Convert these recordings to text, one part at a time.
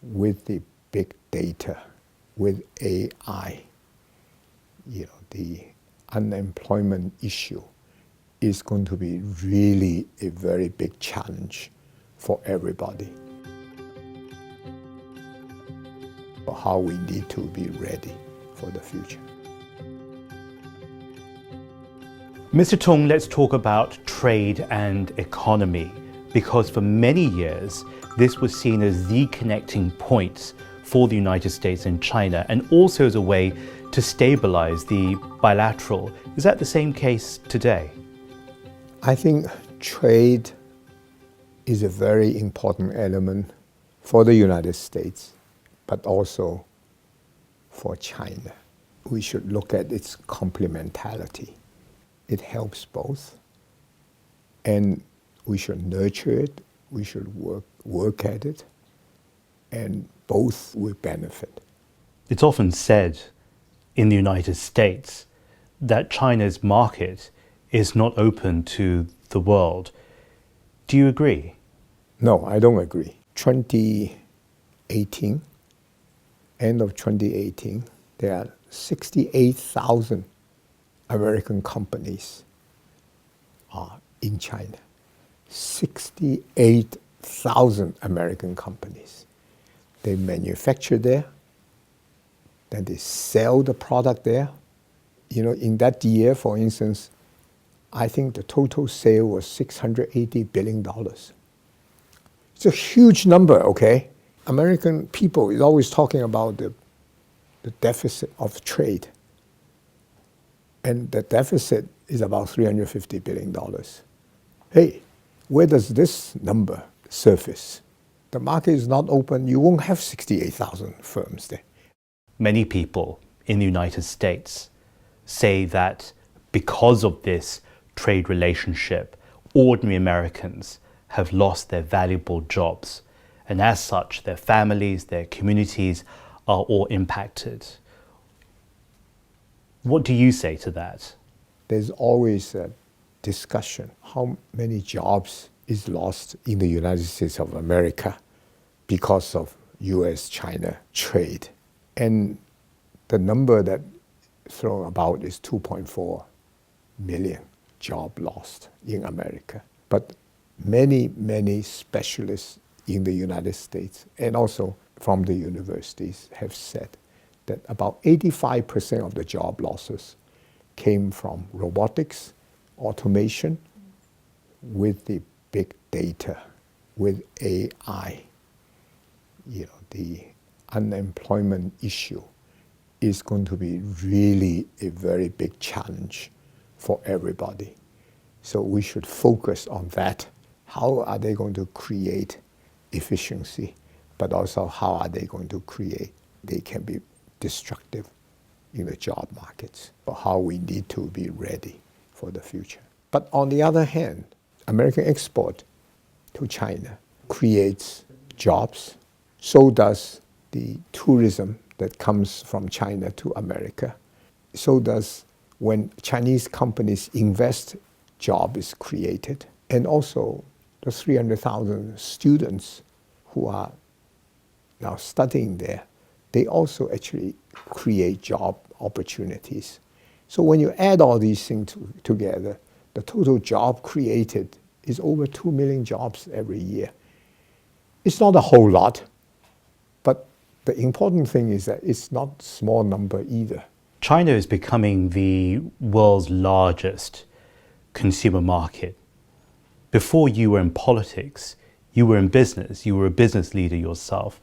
with the big data, with AI, the unemployment issue is going to be really a very big challenge for everybody. How we need to be ready for the future. Mr. Tung, let's talk about trade and economy, because for many years, this was seen as the connecting point for the United States and China, and also as a way to stabilize the bilateral. Is that the same case today? I think trade is a very important element for the United States, but also for China. We should look at its complementarity. It helps both, and we should nurture it, we should work at it, and both will benefit. It's often said in the United States that China's market is not open to the world. Do you agree? No, I don't agree. 2018, end of 2018, there are 68,000 American companies are in China. 68,000 American companies. They manufacture there, then they sell the product there. In that year, for instance, I think the total sale was $680 billion. It's a huge number, okay? American people is always talking about the deficit of trade. And the deficit is about $350 billion. Hey, where does this number surface? The market is not open, you won't have 68,000 firms there. Many people in the United States say that because of this trade relationship, ordinary Americans have lost their valuable jobs. And as such, their families, their communities are all impacted. What do you say to that? There's always a discussion. How many jobs is lost in the United States of America because of U.S. China trade? And the number that thrown about is 2.4 million jobs lost in America. But many specialists in the United States and also from the universities have said that about 85% of the job losses came from robotics, automation, with the big data, with AI. The unemployment issue is going to be really a very big challenge for everybody. So we should focus on that. How are they going to create efficiency, but also how are they going to create, they can be destructive in the job markets, or how we need to be ready for the future. But on the other hand, American export to China creates jobs. So does the tourism that comes from China to America. So does when Chinese companies invest, job is created. And also the 300,000 students who are now studying there, they also actually create job opportunities. So when you add all these things together, the total job created is over 2 million jobs every year. It's not a whole lot, but the important thing is that it's not a small number either. China is becoming the world's largest consumer market. Before you were in politics, you were in business, you were a business leader yourself.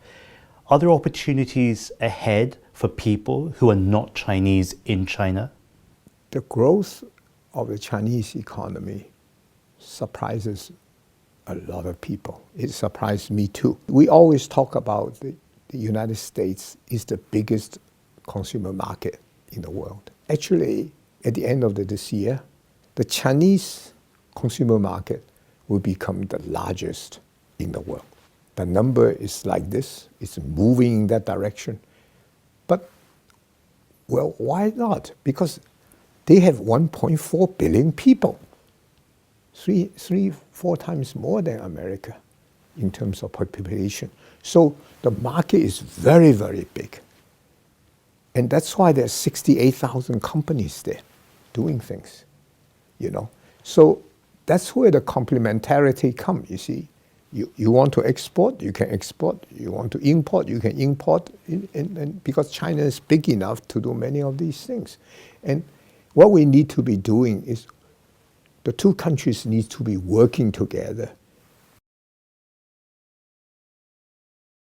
Are there opportunities ahead for people who are not Chinese in China? The growth of the Chinese economy surprises a lot of people. It surprised me too. We always talk about the United States is the biggest consumer market in the world. Actually, at the end of this year, the Chinese consumer market will become the largest in the world. The number is like this, it's moving in that direction. But, well, why not? Because they have 1.4 billion people, four times more than America in terms of population. So the market is very, very big. And that's why there's 68,000 companies there doing things, you know. So that's where the complementarity comes, you see. You want to export, you can export. You want to import, you can import. And because China is big enough to do many of these things. And what we need to be doing is the two countries need to be working together